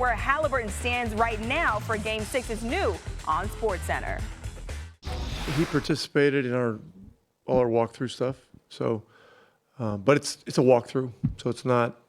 where Haliburton stands right now for Game 6 is new on SportsCenter. He participated in all our walkthrough stuff. So, but it's a walkthrough, so it's not.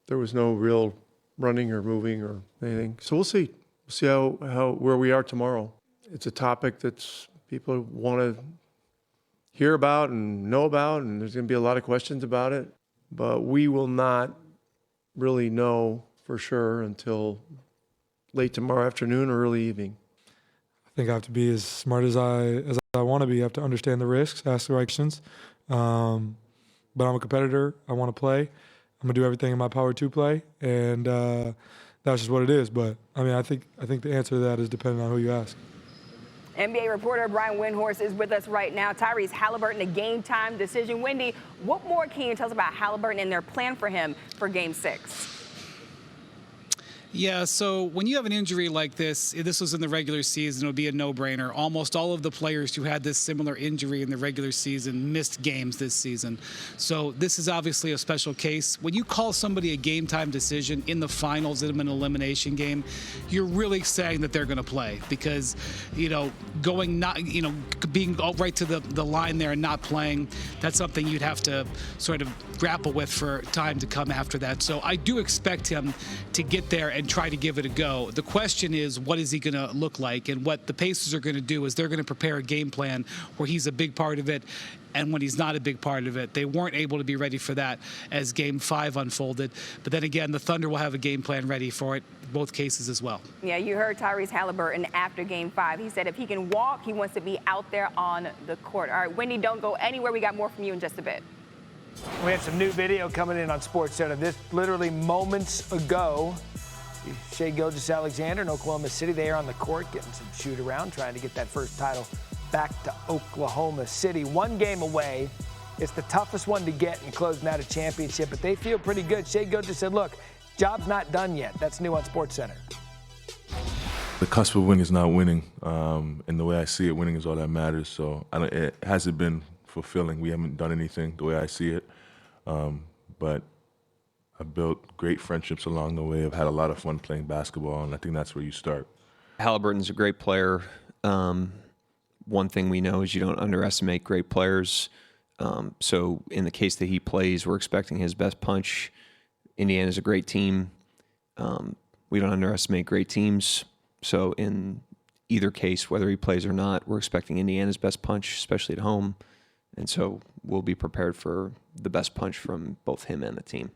There was no real running or moving or anything. So we'll see. We'll see where we are tomorrow. It's a topic that's people want to hear about and know about, and there's going to be a lot of questions about it. But we will not really know for sure until late tomorrow afternoon or early evening. I think I have to be as smart as I want to be. I have to understand the risks, ask the right questions. But I'm a competitor. I want to play. I'm going to do everything in my power to play, and that's just what it is. But, I mean, I think the answer to that is depending on who you ask. NBA reporter Brian Windhorst is with us right now. Tyrese Haliburton, a game-time decision. Wendy, what more can you tell us about Haliburton and their plan for him for Game 6? Yeah, so when you have an injury like this was in the regular season, it would be a no-brainer. Almost all of the players who had this similar injury in the regular season missed games this season. So this is obviously a special case. When you call somebody a game-time decision in the finals in an elimination game, you're really saying that they're going to play because, being right to the line there and not playing, that's something you'd have to sort of grapple with for time to come after that. So I do expect him to get there and try to give it a go. The question is, what is he going to look like? And what the Pacers are going to do is they're going to prepare a game plan where he's a big part of it, and when he's not a big part of it. They weren't able to be ready for that as Game 5 unfolded. But then again, the Thunder will have a game plan ready for it, both cases as well. Yeah, you heard Tyrese Haliburton after Game 5. He said if he can walk, he wants to be out there on the court. All right, Wendy, don't go anywhere. We got more from you in just a bit. We have some new video coming in on SportsCenter. This literally moments ago. Shai Gilgeous-Alexander in Oklahoma City. They are on the court getting some shoot around, trying to get that first title back to Oklahoma City. 1 game away. It's the toughest one to get in closing out a championship, but they feel pretty good. Shai Gilgeous said, look, job's not done yet. That's new on SportsCenter. The cusp of winning is not winning, and the way I see it, winning is all that matters. So it hasn't been fulfilling. We haven't done anything the way I see it, but I've built great friendships along the way. I've had a lot of fun playing basketball, and I think that's where you start. Haliburton's a great player. One thing we know is you don't underestimate great players. So in the case that he plays, we're expecting his best punch. Indiana's a great team. We don't underestimate great teams. So in either case, whether he plays or not, we're expecting Indiana's best punch, especially at home. And so we'll be prepared for the best punch from both him and the team.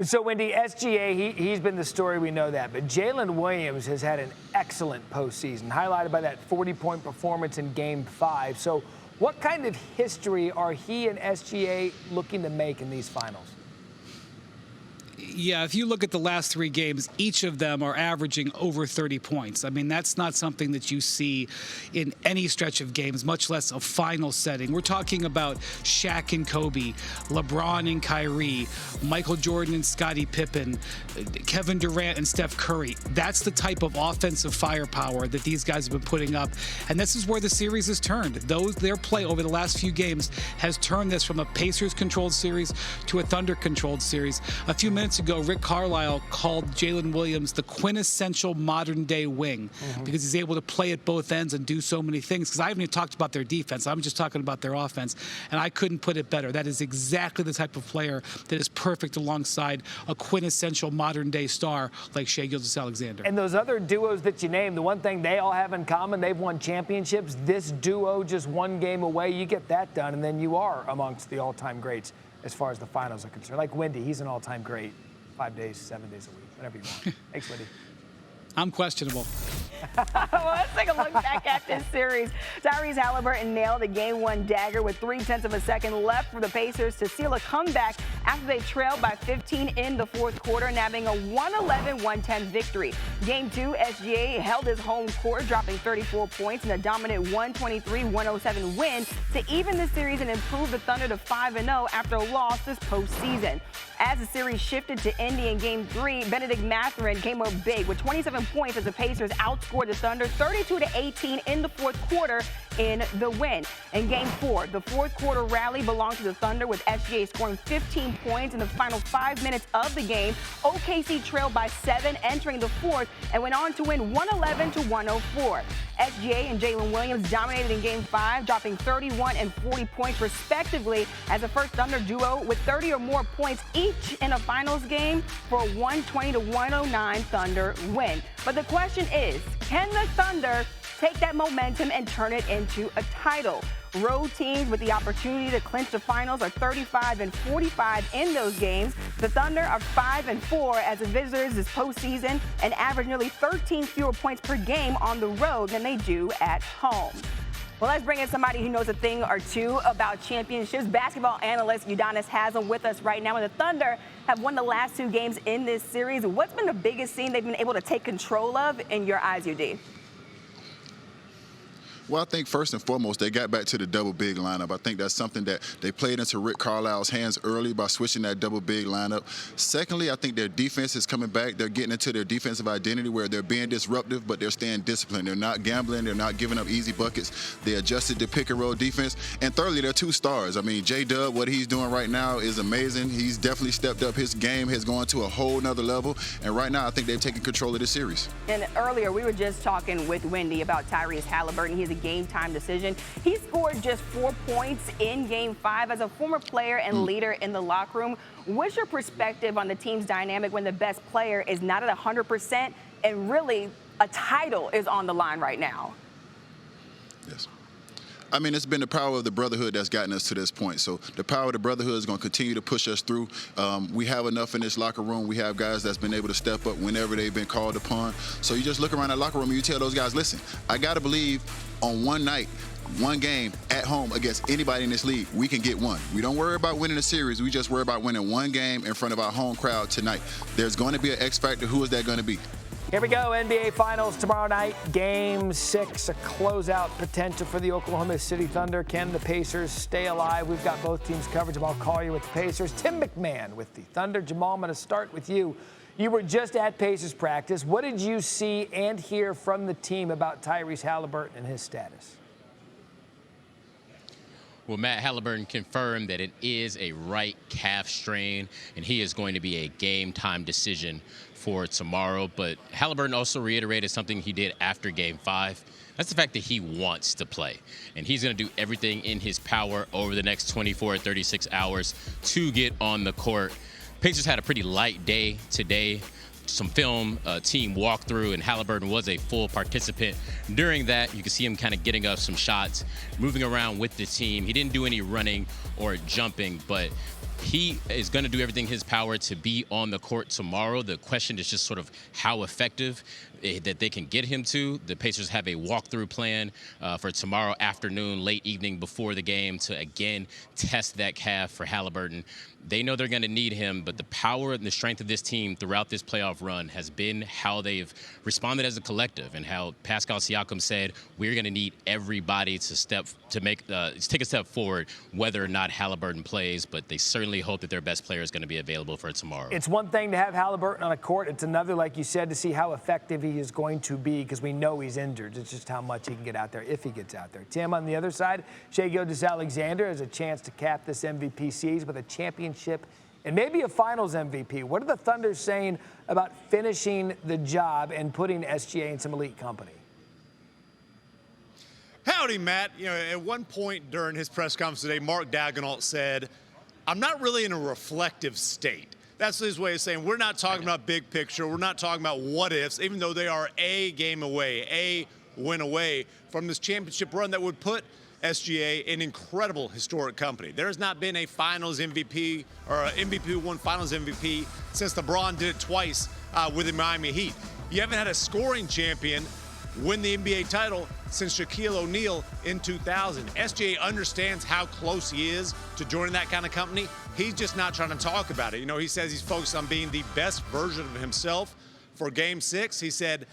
So, Wendy, SGA, he's been the story, we know that. But Jalen Williams has had an excellent postseason, highlighted by that 40-point performance in Game 5. So what kind of history are he and SGA looking to make in these finals? Yeah, if you look at the last 3 games, each of them are averaging over 30 points. I mean, that's not something that you see in any stretch of games, much less a final setting. We're talking about Shaq and Kobe, LeBron and Kyrie, Michael Jordan and Scottie Pippen, Kevin Durant and Steph Curry. That's the type of offensive firepower that these guys have been putting up. And this is where the series has turned. Their play over the last few games has turned this from a Pacers-controlled series to a Thunder-controlled series. A few minutes ago, Rick Carlisle called Jalen Williams the quintessential modern-day wing because he's able to play at both ends and do so many things. Because I haven't even talked about their defense. I'm just talking about their offense. And I couldn't put it better. That is exactly the type of player that is perfect alongside a quintessential modern-day star like Shai Gilgeous-Alexander. And those other duos that you named, the one thing they all have in common, they've won championships. This duo just 1 game away. You get that done, and then you are amongst the all-time greats as far as the finals are concerned. Like Wendy, he's an all-time great. 5 days, 7 days a week, whatever you want. Thanks, Wendy. I'm questionable. Well, let's take a look back at this series. Tyrese Haliburton nailed a Game 1 dagger with 0.3 of a second left for the Pacers to seal a comeback after they trailed by 15 in the fourth quarter, nabbing a 111-110 victory. Game 2, SGA held his home court, dropping 34 points in a dominant 123-107 win to even the series and improve the Thunder to 5-0 after a loss this postseason. As the series shifted to Indy in Game 3, Benedict Mathurin came up big with 27 points as the Pacers outscored the Thunder 32-18 in the fourth quarter in the win. In Game 4, the fourth quarter rally belonged to the Thunder with SGA scoring 15 points in the final 5 minutes of the game. OKC trailed by 7 entering the fourth and went on to win 111-104. SGA and Jalen Williams dominated in Game 5, dropping 31 and 40 points respectively as the first Thunder duo with 30 or more points each in a finals game for a 120-109 Thunder win. But the question is, can the Thunder take that momentum and turn it into a title? Road teams with the opportunity to clinch the finals are 35 and 45 in those games. The Thunder are 5 and 4 as the visitors this postseason and average nearly 13 fewer points per game on the road than they do at home. Well, let's bring in somebody who knows a thing or two about championships. Basketball analyst Udonis Haslem with us right now. And the Thunder have won the last 2 games in this series. What's been the biggest scene they've been able to take control of in your eyes, UD? Well, I think first and foremost, they got back to the double big lineup. I think that's something that they played into Rick Carlisle's hands early by switching that double big lineup. Secondly, I think their defense is coming back. They're getting into their defensive identity where they're being disruptive, but they're staying disciplined. They're not gambling. They're not giving up easy buckets. They adjusted to pick and roll defense. And thirdly, they're 2 stars. I mean, J-Dub, what he's doing right now is amazing. He's definitely stepped up. His game has gone to a whole nother level. And right now, I think they've taken control of the series. And earlier, we were just talking with Wendy about Tyrese Haliburton. He's a game-time decision. He scored just 4 points in Game 5 as a former player and leader in the locker room. What's your perspective on the team's dynamic when the best player is not at 100% and really a title is on the line right now? Yes. I mean, it's been the power of the brotherhood that's gotten us to this point. So the power of the brotherhood is going to continue to push us through. We have enough in this locker room. We have guys that's been able to step up whenever they've been called upon. So you just look around that locker room and you tell those guys, listen, I got to believe on one night, one game at home against anybody in this league, we can get one. We don't worry about winning a series. We just worry about winning one game in front of our home crowd tonight. There's going to be an X factor. Who is that going to be? Here we go, NBA Finals tomorrow night, Game 6, a closeout potential for the Oklahoma City Thunder. Can the Pacers stay alive? We've got both teams covered. Jamal Collier with the Pacers, Tim MacMahon with the Thunder. Jamal, I'm going to start with you. You were just at Pacers practice. What did you see and hear from the team about Tyrese Haliburton and his status? Well, Matt Haliburton confirmed that it is a right calf strain, and he is going to be a game-time decision for tomorrow. But Haliburton also reiterated something he did after Game 5. That's the fact that he wants to play, and he's going to do everything in his power over the next 24 or 36 hours to get on the court. Pacers had a pretty light day today. Some film, team walkthrough, and Haliburton was a full participant during that. You can see him kind of getting up some shots, moving around with the team. He didn't do any running or jumping, but he is going to do everything in his power to be on the court tomorrow. The question is just sort of how effective that they can get him to. The Pacers have a walkthrough plan for tomorrow afternoon, late evening before the game to, again, test that calf for Haliburton. They know they're going to need him, but the power and the strength of this team throughout this playoff run has been how they've responded as a collective, and how Pascal Siakam said, we're going to need everybody to take a step forward, whether or not Haliburton plays, but they certainly hope that their best player is going to be available for tomorrow. It's one thing to have Haliburton on a court. It's another, like you said, to see how effective he is going to be, because we know he's injured. It's just how much he can get out there if he gets out there. Tim, on the other side, Shai Gilgeous-Alexander has a chance to cap this MVP series with a championship and maybe a finals MVP. What are the Thunder saying about finishing the job and putting SGA in some elite company? Howdy, Matt. You know, at one point during his press conference today, Mark Daigneault said, I'm not really in a reflective state. That's his way of saying we're not talking about big picture. We're not talking about what ifs, even though they are a game away, a win away from this championship run that would put SGA in incredible historic company. There has not been a finals MVP or an MVP who won finals MVP since LeBron did it twice with the Miami Heat. You haven't had a scoring champion win the NBA title since Shaquille O'Neal in 2000. SGA understands how close he is to joining that kind of company. He's just not trying to talk about it. You know, he says he's focused on being the best version of himself for Game 6. He said,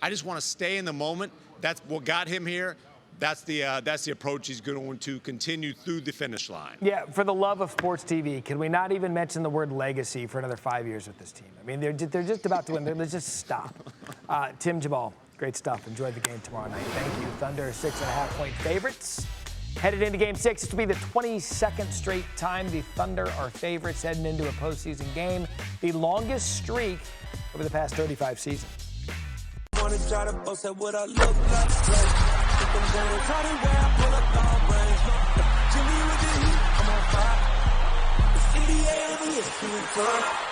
I just want to stay in the moment. That's what got him here. That's the approach he's going to continue through the finish line. Yeah, for the love of sports TV, can we not even mention the word legacy for another 5 years with this team? I mean, they're just about to win. Let's just stop. Tim, Jamal, great stuff. Enjoy the game tomorrow night. Thank you. Thunder 6.5-point favorites. Headed into Game 6, this will be the 22nd straight time the Thunder are favorites heading into a postseason game, the longest streak over the past 35 seasons. Wanna try to boast at what I look like. Think I'm gonna try to wear, pull up long range. Jimmy with the heat, I'm on fire. It's NBA on the ESPN.